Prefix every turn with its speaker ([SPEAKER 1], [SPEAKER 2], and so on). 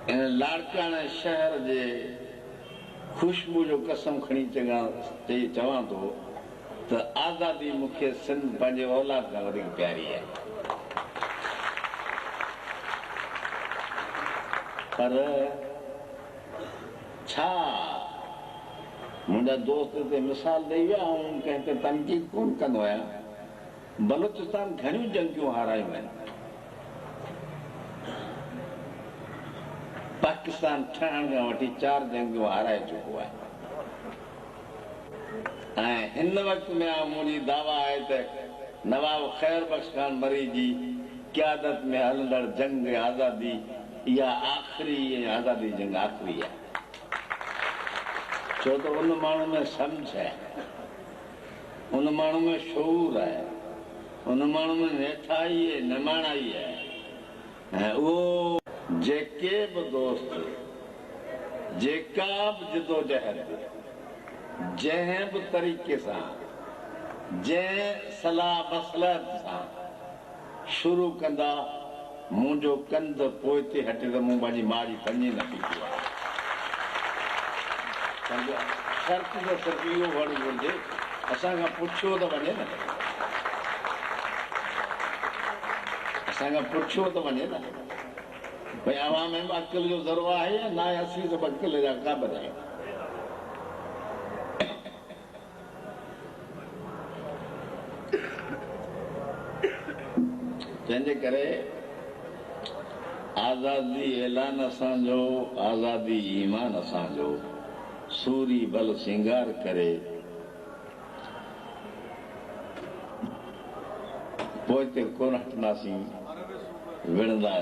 [SPEAKER 1] इन लाड़काने शहर जे खुशबू जो कसम खणी चवां तो त आज़ादी मूंखे सिंध पंहिंजे औलाद खां वधीक प्यारी है। पर छा मुंहिंजा दोस्त ते मिसाल ॾेई विया ऐं कंहिं ते तनक़ीद कोन कंदो आहियां। बलूचिस्तान घणियूं जंगियूं हारायूं आहिनि। पाकिस्तान ठहण खां वठी 4 जंगियूं हाराए चुको आहे। ऐं हिन वक़्त में मुंहिंजी दावा आहे त नवाब ख़ैर बख्श खान मरी जी क़यादत में हलंदड़ जंग आज़ादी इहा आख़िरी आज़ादी जंग आख़िरी आहे। छो त उन माण्हू में सम्झ है, उन माण्हू में शऊर है, उन माण्हू में नेठाई है, निमाणाई है। ऐं उहो जेके बि दोस्त जेका बि जिदोजहद जंहिं बि तरीक़े सां जंहिं सलाह मसलहत सां शुरू कंदा मुंहिंजो कंध पोइ ते हटे त मूं पंहिंजी माउ जी कञी न पीती आहे। शर्त जो सिर्फ़ इहो वण घुरिजे असांखां पुछियो त वञे न, असांखां पुछियो त वञे न भई अवाम में अक़ल जो ज़रो आहे या न आहे। असीं सभु अक़ल जा क़ाबिल आहियूं। तंहिंजे करे आज़ादी ऐलान असांजो, आज़ादी ईमान असांजो, सूरी बल सिंगार करे पोइ ते कोन हटंदासीं, विढ़ंदा